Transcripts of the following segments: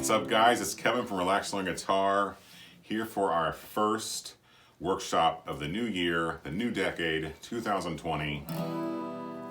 What's up, guys? It's Kevin from Relax Learn Guitar here for our first workshop of the new year, the new decade, 2020.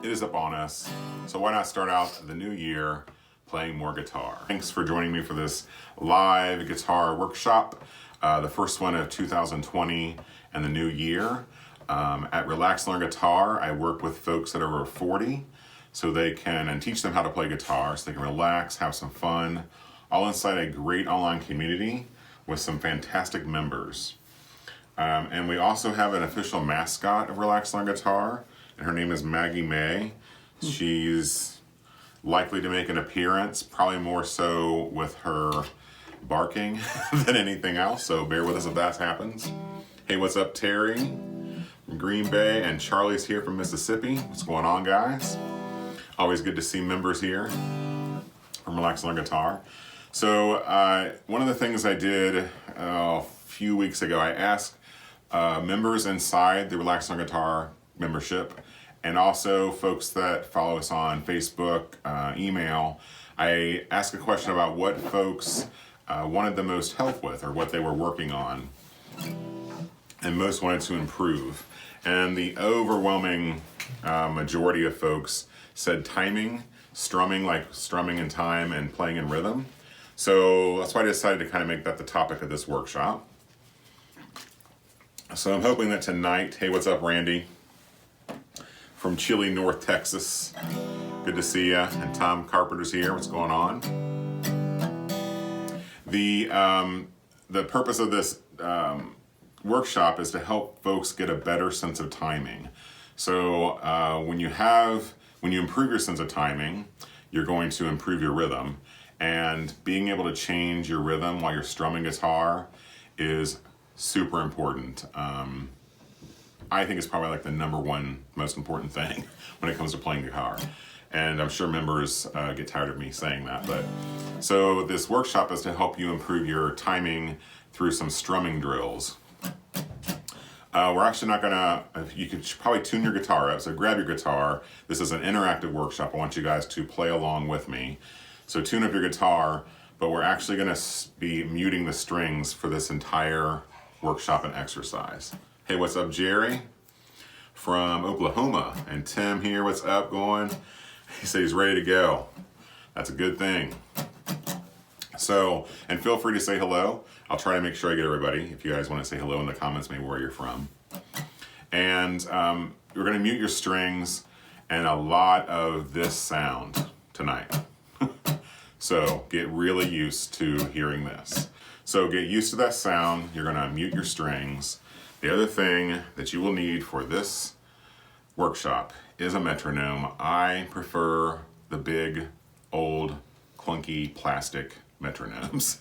It is upon us, so why not start out the new year playing more guitar? Thanks for joining me for this live guitar workshop, the first one of 2020 and the new year. At Relax Learn Guitar, I work with folks that are over 40 so they can, and teach them how to play guitar so they can relax, have some fun, all inside a great online community with some fantastic members. And we also have an official mascot of Relax Learn Guitar, and her name is Maggie May. She's likely to make an appearance, probably more so with her barking than anything else, so bear with us if that happens. Hey, what's up, Terry from Green Bay, and Charlie's here from Mississippi. What's going on, guys? Always good to see members here from Relax Learn Guitar. So one of the things I did a few weeks ago, I asked members inside the Relax Learn Guitar membership, and also folks that follow us on Facebook, email, I asked a question about what folks wanted the most help with, or what they were working on, and most wanted to improve. And the overwhelming majority of folks said timing, strumming, like strumming in time and playing in rhythm. So that's why I decided to kind of make that the topic of this workshop. So I'm hoping that tonight, hey, what's up, Randy? From chilly North Texas. Good to see ya. And Tom Carpenter's here. What's going on? The purpose of this workshop is to help folks get a better sense of timing. So when you improve your sense of timing, you're going to improve your rhythm. And being able to change your rhythm while you're strumming guitar is super important. I think it's probably like the number one most important thing when it comes to playing guitar. And I'm sure members get tired of me saying that. But so this workshop is to help you improve your timing through some strumming drills. We're actually not gonna, you can probably tune your guitar up, so grab your guitar. This is an interactive workshop. I want you guys to play along with me. So tune up your guitar, but we're actually gonna be muting the strings for this entire workshop and exercise. Hey, what's up, Jerry from Oklahoma? And Tim here, what's up, going? He said he's ready to go. That's a good thing. So, and feel free to say hello. I'll try to make sure I get everybody. If you guys want to say hello in the comments, maybe where you're from. And we're gonna mute your strings and a lot of this sound tonight. So get really used to hearing this. So get used to that sound. You're gonna mute your strings. The other thing that you will need for this workshop is a metronome. I prefer the big, old, clunky plastic metronomes.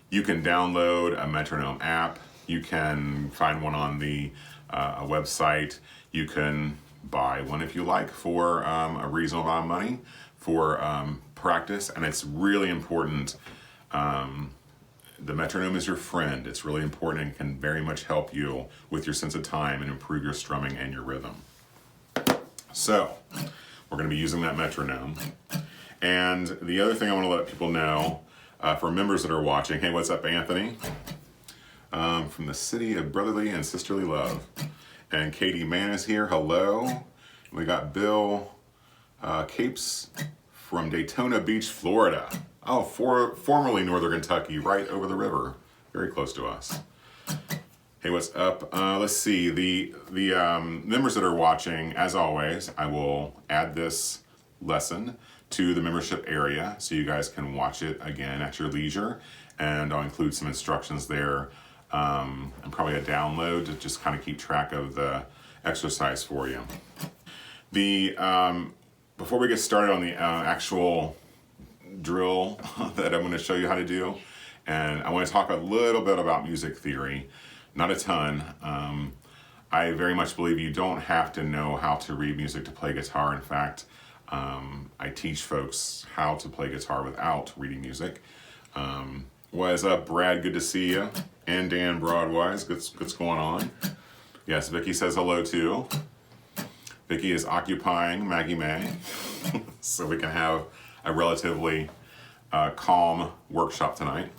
You can download a metronome app. You can find one on the website. You can buy one if you like for a reasonable amount of money for practice. And it's really important. The metronome is your friend. It's really important and can very much help you with your sense of time and improve your strumming and your rhythm. So we're going to be using that metronome. And the other thing I want to let people know, for members that are watching, hey, what's up, Anthony? From the city of brotherly and sisterly love. And Katie Mann is here, hello. We got Bill Capes from Daytona Beach, Florida. Oh, formerly Northern Kentucky, right over the river, very close to us. Hey, what's up? Let's see, the members that are watching, as always, I will add this lesson to the membership area so you guys can watch it again at your leisure, and I'll include some instructions there and probably a download to just kind of keep track of the exercise for you. Before we get started on the actual drill that I'm going to show you how to do, and I want to talk a little bit about music theory, not a ton. I very much believe you don't have to know how to read music to play guitar. In fact, I teach folks how to play guitar without reading music. What's up, Brad? Good to see you. And Dan Broadwise, what's going on? Yes, Vicky says hello too. Vicky is occupying Maggie May, so we can have a relatively calm workshop tonight.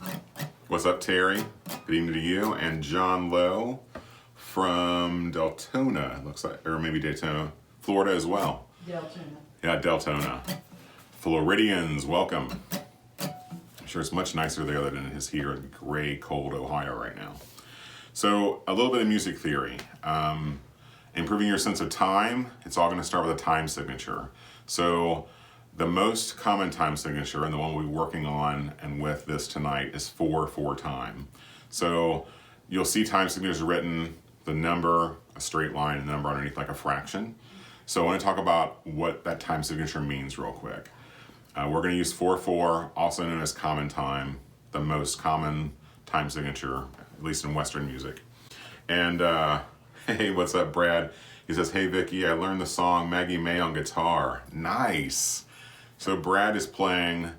What's up, Terry? Good evening to you. And John Lowe from Deltona, looks like, or maybe Daytona, Florida as well. Deltona. Yeah, Deltona. Floridians, welcome. I'm sure it's much nicer there than it is here in gray, cold Ohio right now. So a little bit of music theory. Improving your sense of time, it's all going to start with a time signature. So the most common time signature, and the one we'll be working on and with this tonight, is 4/4 time. So you'll see time signatures written, the number, a straight line, and the number underneath like a fraction. So I want to talk about what that time signature means real quick. We're going to use 4/4, also known as common time, the most common time signature, at least in Western music. And hey, what's up, Brad? He says, hey, Vicky, I learned the song Maggie May on guitar. Nice. So Brad is playing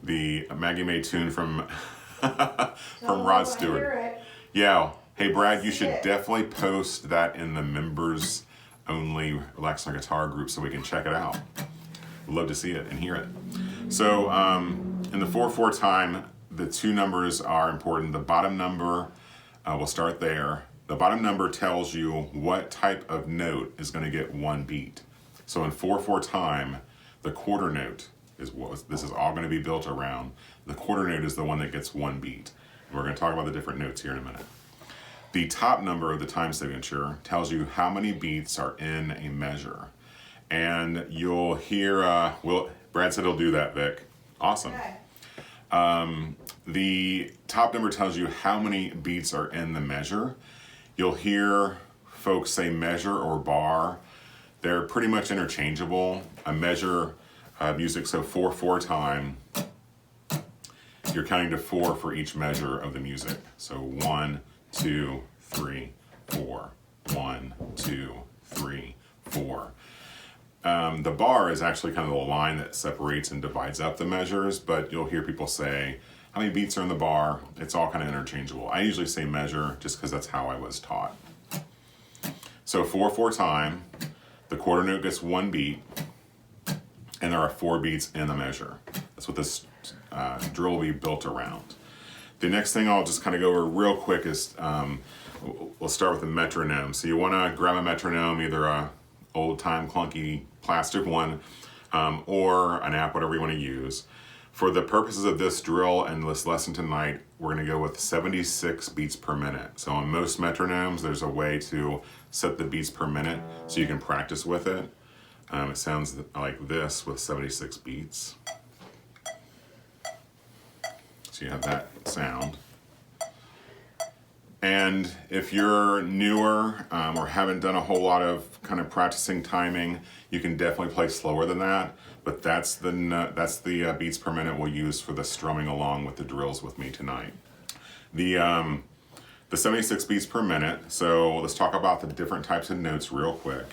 the Maggie May tune from from Rod Stewart. Yeah. Hey, Brad, you should definitely post that in the members only Relax on Guitar group so we can check it out. Love to see it and hear it. So in the 4/4 time, the two numbers are important. The bottom number, we'll start there. The bottom number tells you what type of note is going to get one beat. So in 4/4 time, the quarter note is what this is all going to be built around. The quarter note is the one that gets one beat. And we're going to talk about the different notes here in a minute. The top number of the time signature tells you how many beats are in a measure. And you'll hear, Brad said he'll do that, Vic. Awesome. Okay. The top number tells you how many beats are in the measure. You'll hear folks say measure or bar. They're pretty much interchangeable. A measure music, so 4/4 time, you're counting to 4 for each measure of the music. So 1, 2, 3, 4. 1, 2, 3, 4. The bar is actually kind of the line that separates and divides up the measures, but you'll hear people say, how many beats are in the bar? It's all kind of interchangeable. I usually say measure just because that's how I was taught. So 4/4 time, the quarter note gets one beat, and there are 4 beats in the measure. That's what this drill will be built around. The next thing I'll just kind of go over real quick is, we'll start with the metronome. So you want to grab a metronome, either a old-time clunky plastic one, or an app, whatever you want to use. For the purposes of this drill and this lesson tonight, we're going to go with 76 beats per minute. So on most metronomes, there's a way to set the beats per minute so you can practice with it. It sounds like this with 76 beats. So you have that sound. And if you're newer or haven't done a whole lot of kind of practicing timing, you can definitely play slower than that. But that's the beats per minute we'll use for the strumming along with the drills with me tonight. The 76 beats per minute. So let's talk about the different types of notes real quick.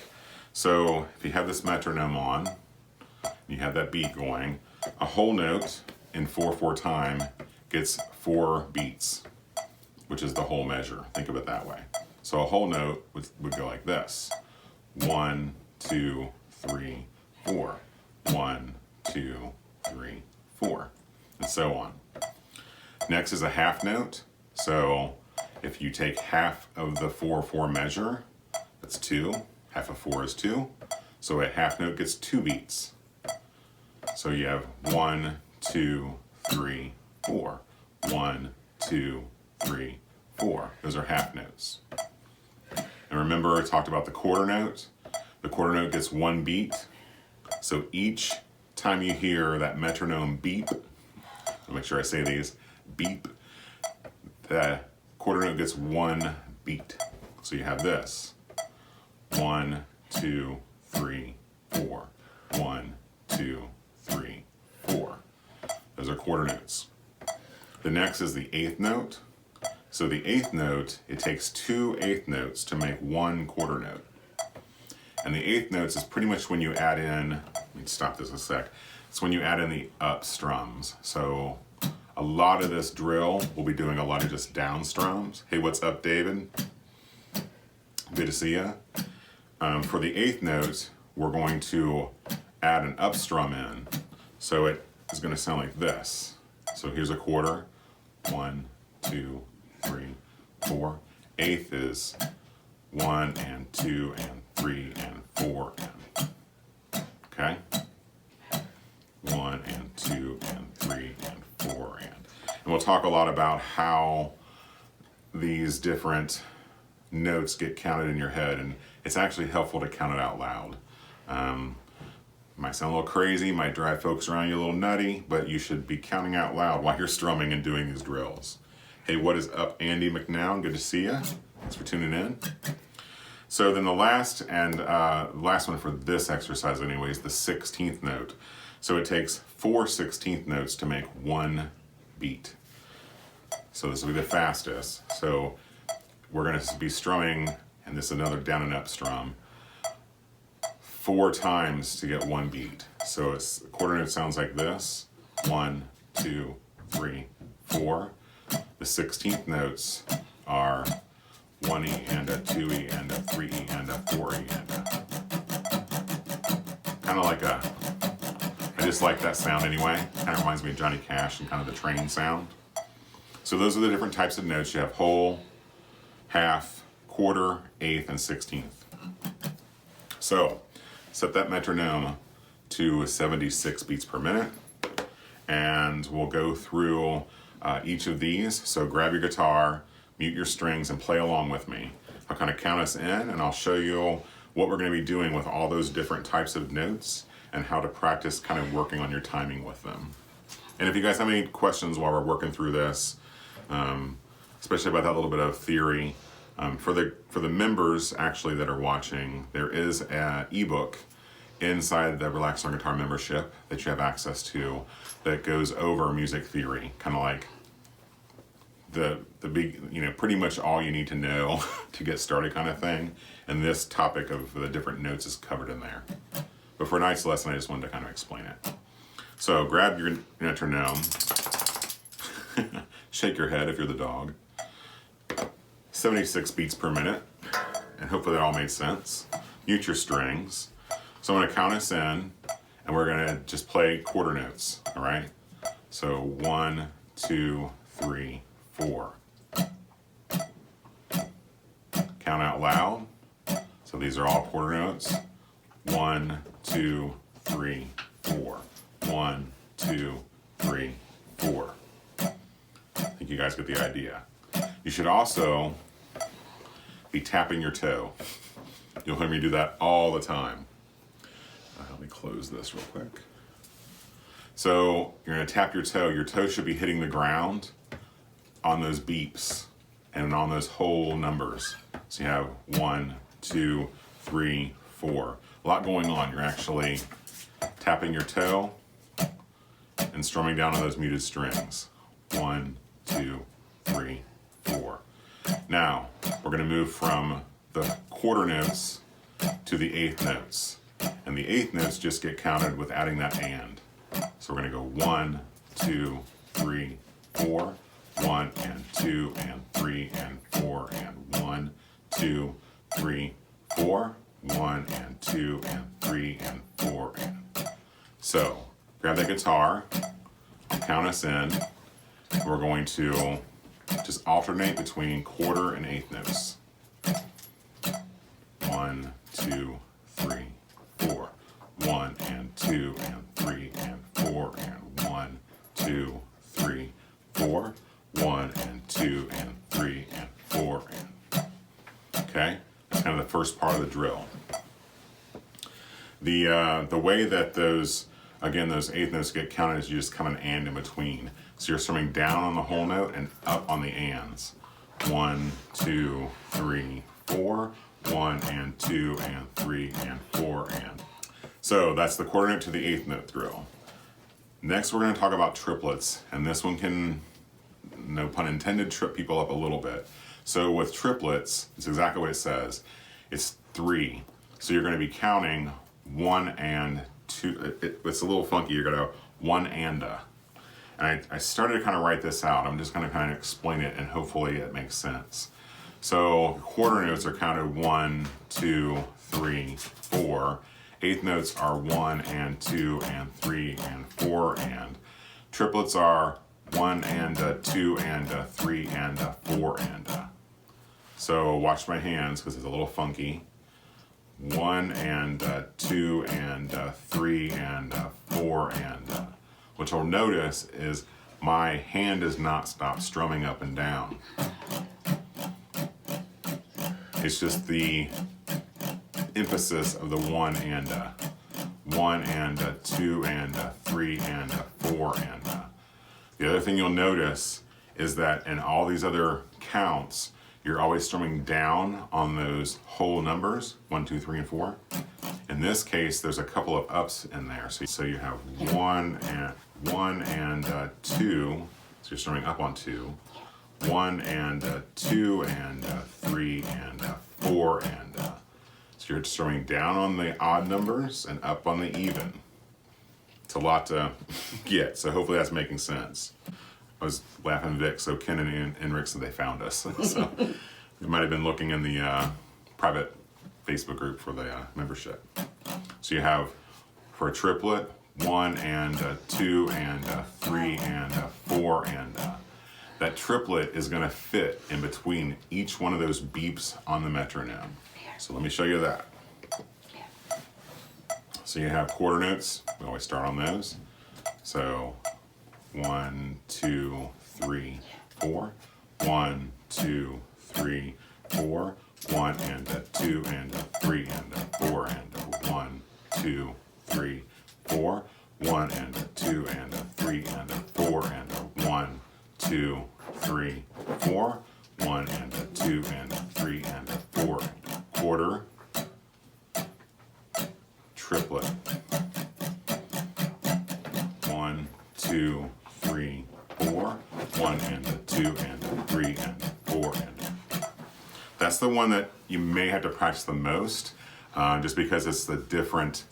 So if you have this metronome on, you have that beat going, a whole note in 4/4 time gets 4 beats, which is the whole measure. Think of it that way. So a whole note would go like this. 1, 2, 3, 4. 1, 2, 3, 4, and so on. Next is a half note. So if you take half of the 4/4 measure, that's 2. Half of 4 is 2. So a half note gets 2 beats. So you have 1, 2, 3, 4. 1, 2, 3, 4. Those are half notes. And remember, I talked about the quarter note. The quarter note gets 1 beat. So each time you hear that metronome beep, I'll make sure I say these, beep, the quarter note gets 1 beat. So you have this. 1, 2, 3, 4. 1, 2, 3, 4. Those are quarter notes. The next is the eighth note. So the eighth note, it takes 2 eighth notes to make 1 quarter note. And the eighth notes is pretty much when you add in, let me stop this a sec, it's when you add in the up strums. So a lot of this drill, we'll be doing a lot of just down strums. Hey, what's up, David? Good to see you. For the eighth note, we're going to add an up strum in. So is going to sound like this. So here's a quarter, 1, 2, 3, 4. Eighth is 1 and 2 and 3 and 4 and, okay? 1 and 2 and 3 and 4 and we'll talk a lot about how these different notes get counted in your head, and it's actually helpful to count it out loud. Might sound a little crazy, might drive folks around you a little nutty, but you should be counting out loud while you're strumming and doing these drills. Hey, what is up, Andy McNown? Good to see you. Thanks for tuning in. So then the last one for this exercise anyway is the 16th note. So it takes 4 16th notes to make one beat. So this will be the fastest. So we're going to be strumming, and this is another down and up strum, 4 times to get one beat. So it's quarter note sounds like this: 1, 2, 3, 4. The 16th notes are 1E and a 2E and a 3E and a 4E and a. Kind of like a, I just like that sound anyway. Kind of reminds me of Johnny Cash and kind of the train sound. So those are the different types of notes. You have whole, half, quarter, eighth, and 16th. So set that metronome to 76 beats per minute, and we'll go through each of these. So grab your guitar, mute your strings, and play along with me. I'll kind of count us in, and I'll show you what we're going to be doing with all those different types of notes and how to practice kind of working on your timing with them. And if you guys have any questions while we're working through this, especially about that little bit of theory, for the members actually that are watching, there is an ebook inside the Relax Learn Guitar membership that you have access to that goes over music theory, kind of like the big, pretty much all you need to know to get started kind of thing. And this topic of the different notes is covered in there. But for tonight's lesson, I just wanted to kind of explain it. So grab your metronome, shake your head if you're the dog. 76 beats per minute, and hopefully that all made sense. Mute your strings. So I'm going to count us in, and we're going to just play quarter notes, all right? So 1, 2, 3, 4. Count out loud. So these are all quarter notes. 1, 2, 3, 4. 1, 2, 3, 4. I think you guys get the idea. You should also be tapping your toe. You'll hear me do that all the time. Let me close this real quick. So you're going to tap your toe. Your toe should be hitting the ground on those beeps and on those whole numbers. So you have 1, 2, 3, 4. A lot going on. You're actually tapping your toe and strumming down on those muted strings. 1, 2, 3, 4. Now, we're going to move from the quarter notes to the eighth notes. And the eighth notes just get counted with adding that and. So we're going to go 1, 2, 3, 4. 1 and 2 and 3 and 4 and 1, 2, 3, 4. 1 and 2 and 3 and 4 and. So, grab that guitar, count us in. We're going to just alternate between quarter and eighth notes. 1, 2, 3, 4. 1 and 2 and 3 and 4 and 1, 2, 3, 4. 1 and 2 and 3 and 4 and. Okay, that's kind of the first part of the drill. The way that those eighth notes get counted is you just come an and in between. So you're strumming down on the whole note and up on the ands. 1, 2, 3, 4. 1 and 2 and 3 and 4 and. So that's the quarter note to the eighth note drill. Next we're going to talk about triplets, and this one can, no pun intended, trip people up a little bit. So with triplets, it's exactly what it says. It's 3. So you're going to be counting 1 and 2. It's a little funky. You're going to 1 and a. And I started to kind of write this out. I'm just going to kind of explain it, and hopefully it makes sense. So quarter notes are counted 1, 2, 3, 4, Eighth notes are 1 and 2 and 3 and 4 and. Triplets are 1 and 2 and 3 and 4 and. So watch my hands because it's a little funky. 1 and 2 and 3 and 4 and. What you'll notice is my hand does not stop strumming up and down. It's just the emphasis of the 1 and 2 and 3 and 4 and. The other thing you'll notice is that in all these other counts, you're always strumming down on those whole numbers, 1, 2, 3, and 4. In this case, there's a couple of ups in there. So you have 1 and 2, so you're strumming up on 2. 1 and 2 and 3 and 4 and. So you're strumming down on the odd numbers and up on the even. It's a lot to get, so hopefully that's making sense. I was laughing at Vic, so Ken and Enric said they found us. So we might have been looking in the private Facebook group for the membership. So you have, for a triplet, 1 and 2 and 3 and 4 and. That triplet is going to fit in between each one of those beeps on the metronome. So let me show you that. So you have quarter notes. We always start on those. So 1, 2, 3, 4. 1, 2, 3, 4. 1 and 2 and 3 and 4 and 1, 2, 3, 4. 1 and 2 and 3 and 4 and 1, 2, 3, 4. 1 and 2 and 3 and 4 and quarter, triplet. 1, 2, 3, 4. 1 and 2 and 3 and 4 and. That's the one that you may have to practice the most, just because it's the different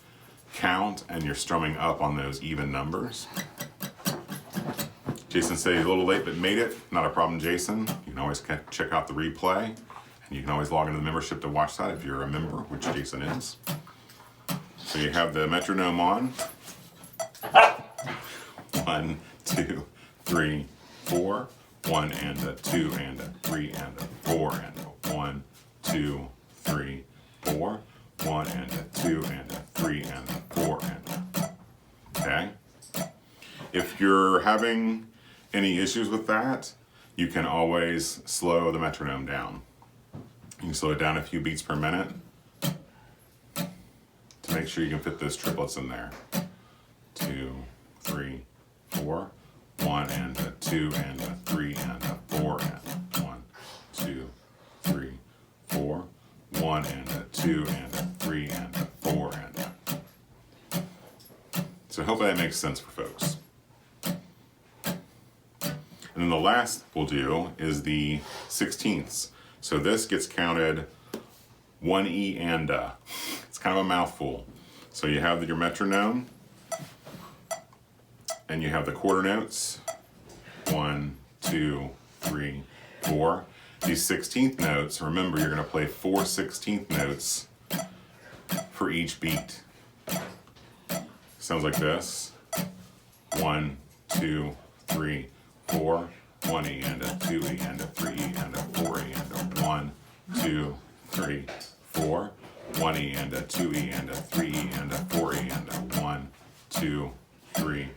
count and you're strumming up on those even numbers. Jason said he's a little late but made it. Not a problem, Jason. You can always check out the replay, and you can always log into the membership to watch that if you're a member, which Jason is. So you have the metronome on. 1, 2, 3, 4. 1 and 2 and 3 and 4 and 1, 2, 3, 4. 1 and 2 and 3 and 4 and. Okay? If you're having any issues with that, you can always slow the metronome down. You can slow it down a few beats per minute to make sure you can fit those triplets in there. 2, 3, 4. 1 and 2 and 3 and 4 and 1, 2, 3, 4. 1 and 2 and 3 and 4 and. So hopefully that makes sense for folks. And then the last we'll do is the 16ths. So this gets counted 1 E and It's kind of a mouthful. So you have your metronome, and you have the quarter notes. 1, 2, 3, 4. These 16th notes, remember you're going to play 4 16th notes for each beat. Sounds like this. 1, 2, 3, 4. 1 E and a 2 E and a 3 E and a 4 E and a 1, 2, 3, 4. 1 E and a 2 E and a 3 E and a 4 E and a 1, 2, 3,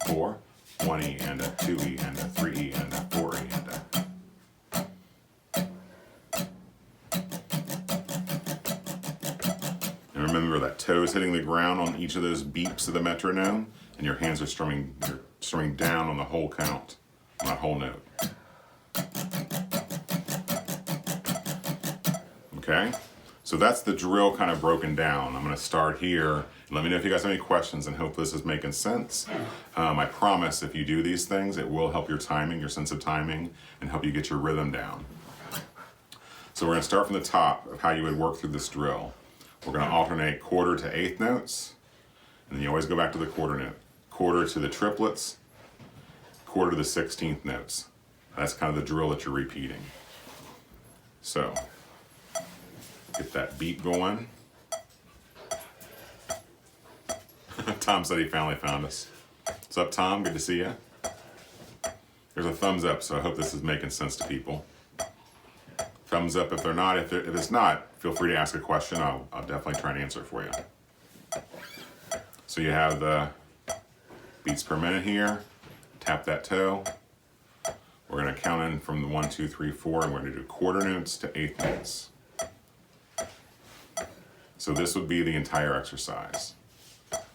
4. 1 E and a 2 E and a 3 E and a 4 E and a. And remember that toes hitting the ground on each of those beeps of the metronome, and your hands are strumming down on the whole count, on that whole note. Okay? So that's the drill kind of broken down. I'm going to start here. Let me know if you guys have any questions, and hope this is making sense. I promise if you do these things, it will help your timing, your sense of timing, and help you get your rhythm down. So we're going to start from the top of how you would work through this drill. We're going to alternate quarter to eighth notes, and then you always go back to the quarter note. Quarter to the triplets, quarter to the 16th notes. That's kind of the drill that you're repeating. So get that beat going. Tom said he finally found us. What's up, Tom? Good to see you. There's a thumbs up, so I hope this is making sense to people. Thumbs up if they're not. If it's not, feel free to ask a question. I'll definitely try and answer it for you. So you have the beats per minute here. Tap that toe. We're going to count in from the 1, 2, 3, 4, and we're going to do quarter notes to eighth notes. So this would be the entire exercise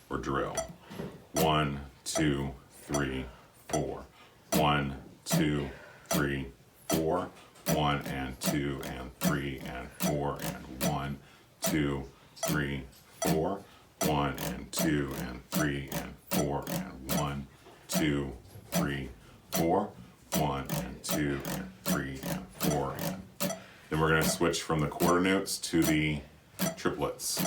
or drill. 1, 2, 3, 4. 1, 2, 3, 4. 1 and 2 and 3 and 4 and 1, 2, 3, 4. 1 and 2 and 3 and 4 and 1, 2, 3, 4. 1 and 2 and 3 and 4 and then we're going to switch from the quarter notes to the triplets.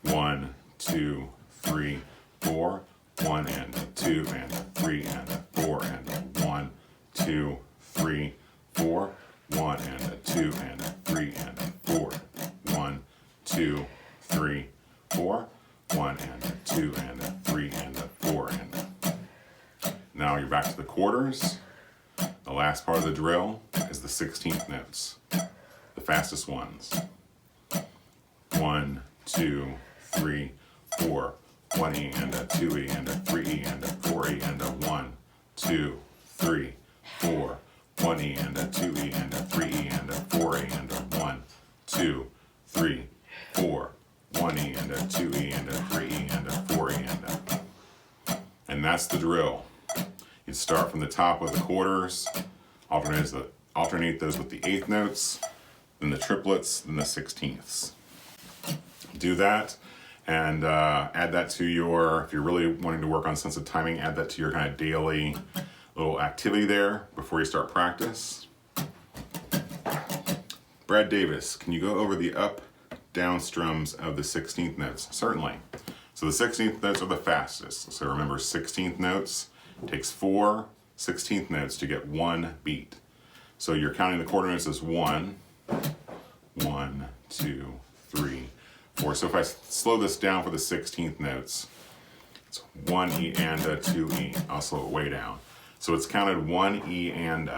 1, 2, 3, 4. 1 and 2 and 3 and 4 and 1, 2, 3, 4. 1 and 2 and 3 and 4. 1, 2, 3, 4. 1 and 2 and 3 and 4 and now you're back to the quarters. The last part of the drill is the 16th notes, the fastest ones. 1, 2, 3, 4. 1E and a 2E and a 3E and a 4E and a 1, 2, 3, 4. 1E and a 2E and a 3E and a 4E and a 1, 2, 3, 4. 1E and a 2E and a 3E and a 4E and that's the drill. You start from the top with the quarters, alternate those with the eighth notes, then the triplets, then the 16ths. Do that and add that to your, if you're really wanting to work on sense of timing, add that to your kind of daily little activity there before you start practice. Brad Davis, can you go over the up, down strums of the 16th notes? Certainly. So the 16th notes are the fastest. So remember, 16th notes takes 4 16th notes to get one beat. So you're counting the quarter notes as 1, 1, 2, 3, 4. So if I slow this down for the 16th notes, it's 1E and a 2E. I'll slow it way down. So it's counted 1E and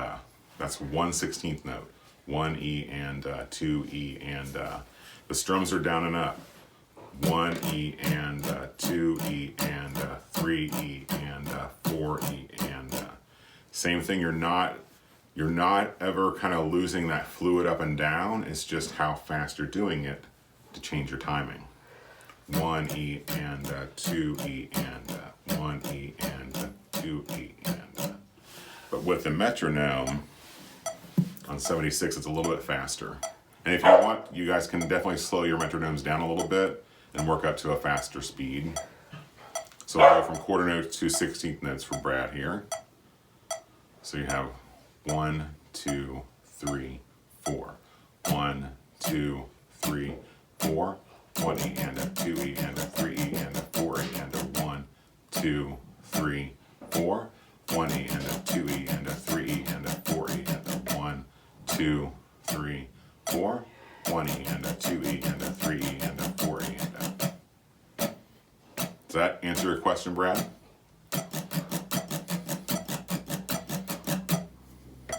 that's 1 16th note. 1E and 2E and the strums are down and up. 1E and 2E and 3E and 4E and same thing. You're not ever kind of losing that fluid up and down. It's just how fast you're doing it to change your timing. 1E and 2E and 1E and 2E and but with the metronome on 76 it's a little bit faster. And if you want, you guys can definitely slow your metronomes down a little bit and work up to a faster speed. So I'll go from quarter notes to 16th notes for Brad here. So you have 1, 2, 3, 4. 1, 2, 3, 4. 1E and a 2E and a 3E and a 4E and a 1, 2, 3, 4. 1E and a 2E and a 3E and a 4E and a 1, 2, 3, 4. 1E and a 2E and a 3E and a 4E and a... Does that answer your question, Brad?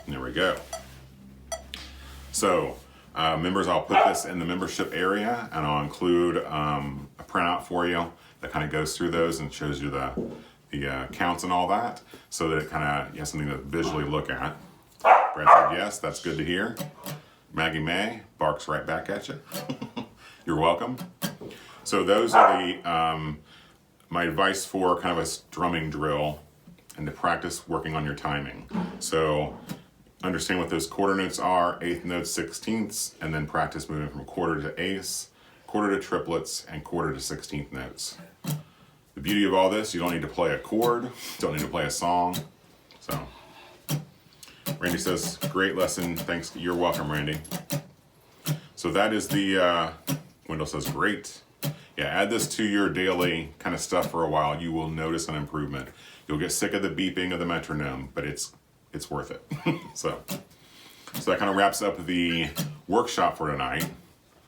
There we go. So, members, I'll put this in the membership area and I'll include a printout for you that kind of goes through those and shows you the counts and all that, so that it kind of, you have something to visually look at. Brad said yes, that's good to hear. Maggie May barks right back at you. You're welcome. So those are the my advice for kind of a strumming drill and to practice working on your timing. So understand what those quarter notes are, eighth notes, 16ths, and then practice moving from quarter to eighths, quarter to triplets, and quarter to 16th notes. The beauty of all this, you don't need to play a chord, don't need to play a song. So Randy says, great lesson, thanks, you're welcome, Randy. So that is the, Wendell says, great. Yeah, add this to your daily kind of stuff for a while. You will notice an improvement. You'll get sick of the beeping of the metronome, but it's worth it. So that kind of wraps up the workshop for tonight.